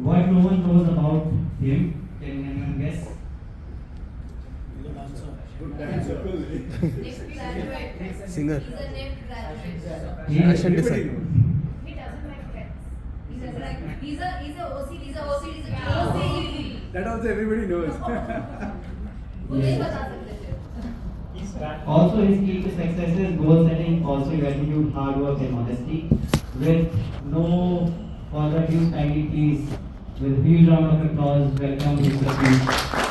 What no one knows about him? Can anyone guess? Next graduate. Singer. He's a named graduate. Fashion design. He doesn't like pets. He's a OCD. He's a OCD. That also everybody knows. वो नहीं बता सकते थे. Also, his key to success is goal setting, positive attitude, hard work, and honesty. With no further ado, kindly please, with a huge round of applause, welcome Mr. Pete.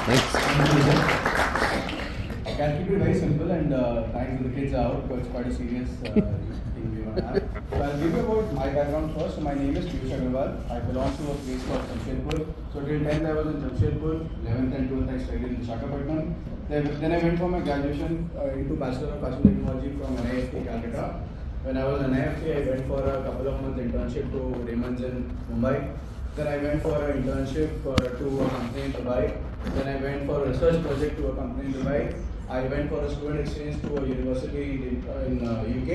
Thanks. Thank you, sir. I'll keep it very simple and thanks to the kids out because it's quite a serious thing we want to have. So I'll give you about my background first. So my name is Piyush Agarwal. I belong to a place called Jamshedpur. So till 10th I was in Jamshedpur, 11th and 12th I studied in Visakhapatnam. Then I went for my graduation into Bachelor of Fashion Technology from NIFT Calcutta. When I was in NIFT, I went for a couple of months internship to Raymond's in Mumbai. Then I went for an internship to a company in Dubai. Then I went for a research project to a company in Dubai. I went for a student exchange to a university in UK.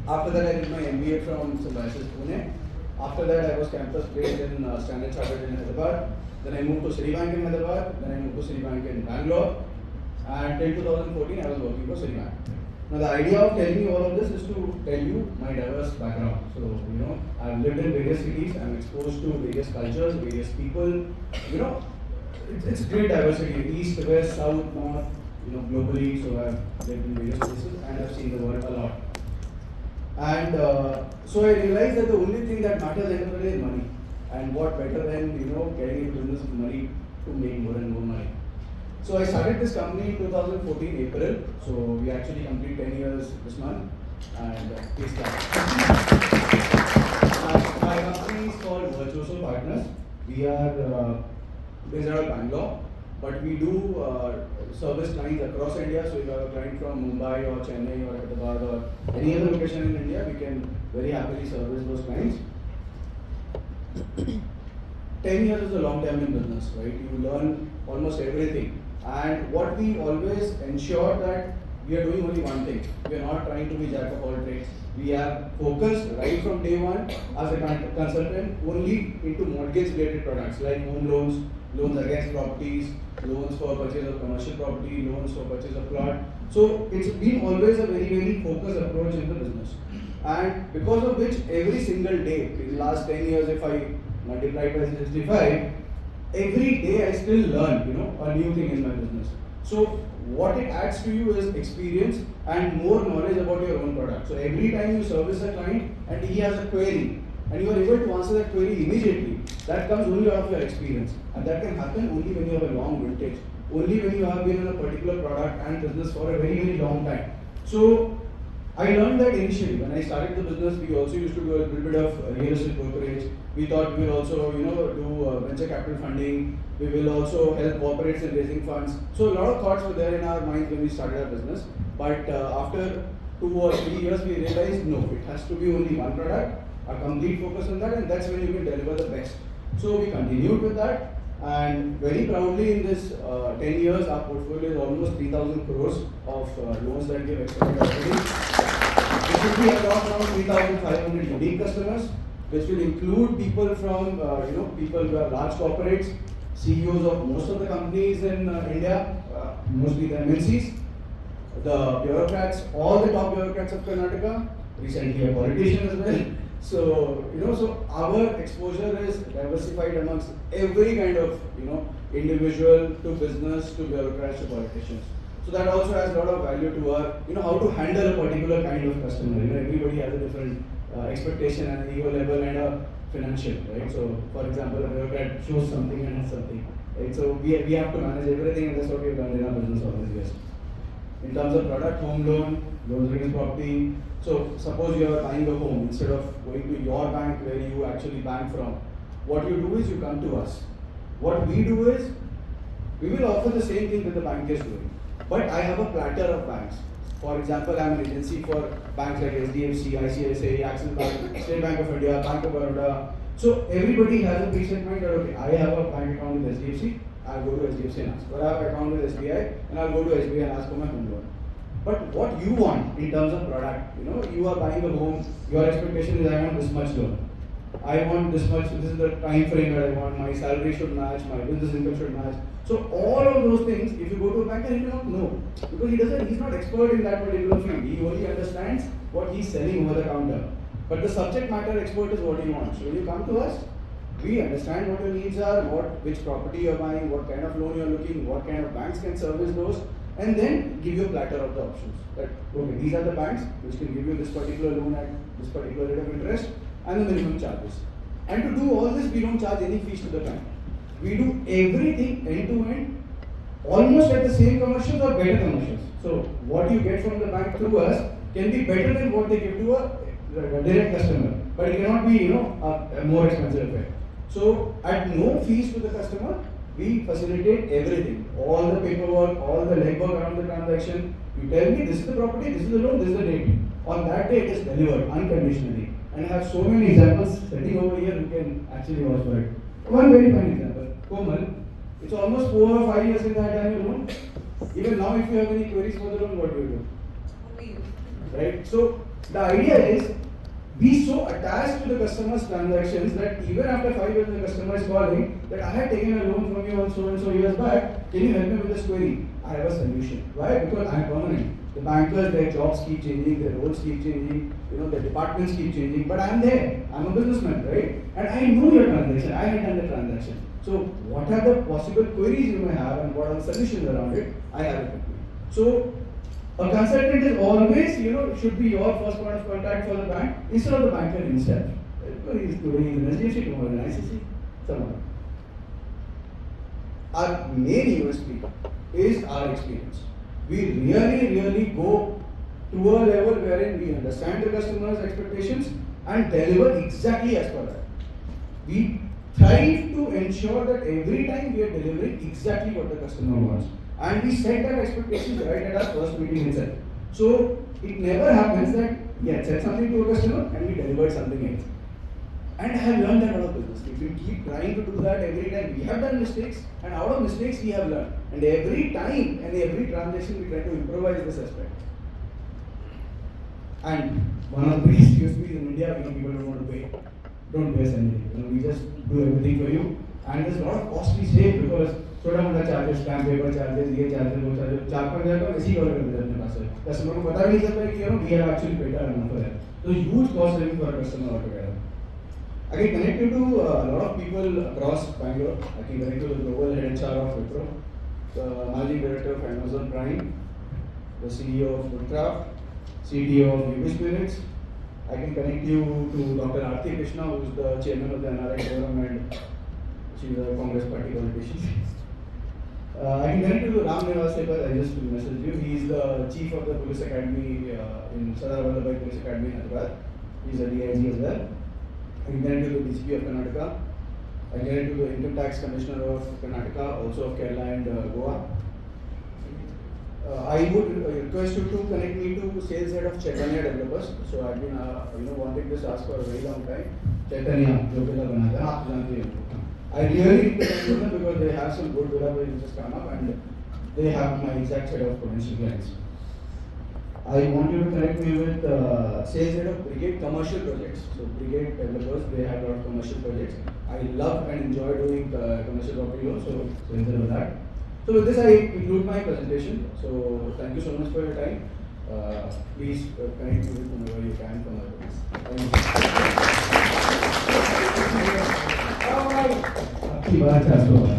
After that, I did my MBA from Symbiosis Pune. After that, I was campus based in Standard Chartered in Hyderabad. Then I moved to Citibank in Hyderabad. Then I moved to Citibank in Bangalore. And till 2014, I was working for Citibank. Now, the idea of telling you all of this is to tell you my diverse background. So, I've lived in various cities. I'm exposed to various cultures, various people. It's great diversity, east, west, south, north, globally. So I've lived in various places and I've seen the world a lot. And so I realized that the only thing that matters at the end of the day is money. And what better than, getting into business with money to make more and more money. So I started this company in 2014 April. So we actually complete 10 years this month. And please clap. My company is called Virtuoso Partners. We are based out of Bangalore, but we do service clients across India. So if you have a client from Mumbai or Chennai or Hyderabad or any other location in India, we can very happily service those clients. 10 years is a long time in business, right? You learn almost everything. And what we always ensure that we are doing only one thing. We are not trying to be jack of all trades. We are focused right from day one as a consultant only into mortgage related products like home loans, loans against properties, loans for purchase of commercial property, loans for purchase of plot. So it's been always a very, very focused approach in the business. And because of which every single day, in the last 10 years, if I multiply by 65, every day I still learn, a new thing in my business. So what it adds to you is experience and more knowledge about your own product. So every time you service a client and he has a query and you are able to answer that query immediately, that comes only out of your experience. And that can happen only when you have a long vintage, only when you have been in a particular product and business for a very, very long time. So I learned that initially. When I started the business, we also used to do a little bit of real estate brokerage. We thought we will also, do venture capital funding. We will also help corporates in raising funds. So a lot of thoughts were there in our minds when we started our business. But after 2 or 3 years, we realized no, it has to be only one product, a complete focus on that, and that's when you can deliver the best. So we continued with that. And very proudly in this 10 years, our portfolio is almost 3,000 crores of loans that we have extended already. This will be across around 3,500 unique customers, which will include people from, people who are large corporates, CEOs of most of the companies in India, mostly the MNCs, the bureaucrats, all the top bureaucrats of Karnataka, recently a politician as well. So, so our exposure is diversified amongst every kind of, individual to business to bureaucrats to politicians. So that also has a lot of value to our, how to handle a particular kind of customer. Everybody has a different expectation and ego level and a financial, right? So, for example, a bureaucrat shows something and has something, right? So we have to manage everything, and that's what we've done in our business all these years. In terms of product, home loan, loans against property. So suppose you are buying a home, instead of going to your bank where you actually bank from, what you do is you come to us. What we do is, we will offer the same thing that the bank is doing. But I have a platter of banks. For example, I am an agency for banks like SDFC, ICICI, Axis Bank, State Bank of India, Bank of Baroda. So everybody has a peace of mind that, okay, I have a bank account with SDFC, I'll go to SDFC and ask. Or I have an account with SBI, and I'll go to SBI and ask for my home loan. But what you want in terms of product, you are buying a home, your expectation is I want this much loan. I want this much, this is the time frame that I want, my salary should match, my business income should match. So all of those things, if you go to a banker, he will not know. Because he's not expert in that particular field. He only understands what he's selling over the counter. But the subject matter expert is what he wants. So when you come to us, we understand what your needs are, which property you're buying, what kind of loan you're looking, what kind of banks can service those, and then give you a platter of the options. That okay, these are the banks which can give you this particular loan at this particular rate of interest and the minimum charges. And to do all this, we don't charge any fees to the bank. We do everything end to end, almost like the same commercials or better commercials. So what you get from the bank through us can be better than what they give to a direct customer, but it cannot be a more expensive affair. So at no fees to the customer, we facilitate everything, all the paperwork, all the legwork around the transaction. You tell me this is the property, this is the loan, this is the date. On that day, it is delivered unconditionally. And I have so many examples sitting over here who can actually vouch for it. One very funny example, Komal. It's almost 4 or 5 years since I had done your loan. Even now, if you have any queries for the loan, what do you do? Right? So the idea is be so attached to the customer's transactions that even after 5 years the customer is calling that I had taken a loan from you on so and so years back, can you help me with this query? I have a solution. Why? Because I am permanent. The bankers, their jobs keep changing, their roles keep changing, their departments keep changing, but I am there. I am a businessman, right? And I know your transaction, I had done the transaction. So what are the possible queries you may have and what are the solutions around it? I have it with me. So a consultant is always, should be your first point of contact for the bank instead of the banker himself. He's doing an SDFC, tomorrow an ICC, someone. Our main USP is our experience. We really go to a level wherein we understand the customer's expectations and deliver exactly as per that. We strive to ensure that every time we are delivering exactly what the customer wants. And we set that expectations right at our first meeting itself. So it never happens that we had said something to a customer and we delivered something else. And I have learned that out of business. If we keep trying to do that every time, we have done mistakes, and out of mistakes we have learned. And every time and every transaction we try to improvise this aspect. And one of the biggest USPs in India, people don't want to pay. Don't pay us anything. We just do everything for you. And there's a lot of cost we save because छोटा मोटा charges, stamp paper charges, ये charges, वो charges, 4-5 हज़ार का इसी cover कर देते हैं अपने पास से. कस्टमर को पता भी नहीं चलता कि we have actually paid our enough for that. So huge cost saving for a customer altogether. I can connect you to a lot of people across Bangalore. I can connect you to the global head HR of Wipro, the managing director of Amazon Prime, the CEO of Woodcraft, CTO of UB Spirits. I can connect you to Dr. Aarti Krishna, who is the chairman of the NRI Forum and she is a Congress party politician. I can connect you to Ram Nivasekar. I just messaged you. He is the chief of the police academy in Sardar Vallabhbhai Police Academy in Hyderabad. He is a DIG as well. I can connect you to the DCP of Karnataka. I can connect you to the income tax commissioner of Karnataka, also of Kerala and Goa. I would request you to connect me to sales head of Chaitanya Developers. So I've been wanting this ask for a very long time. Chaitanya, जो villa बनाता है, आप जानते हैं. I really need to connect with them because they have some good villa which just come up and they have my exact set of potential clients. I want you to connect me with sales head of Brigade Commercial Projects. So Brigade developers, they have a lot of commercial projects. I love and enjoy doing commercial property loans, so sales head of that. So with this I conclude my presentation. So thank you so much for your time. Please connect me with whomever you can from our business. Thank you. आपकी बात चालू है.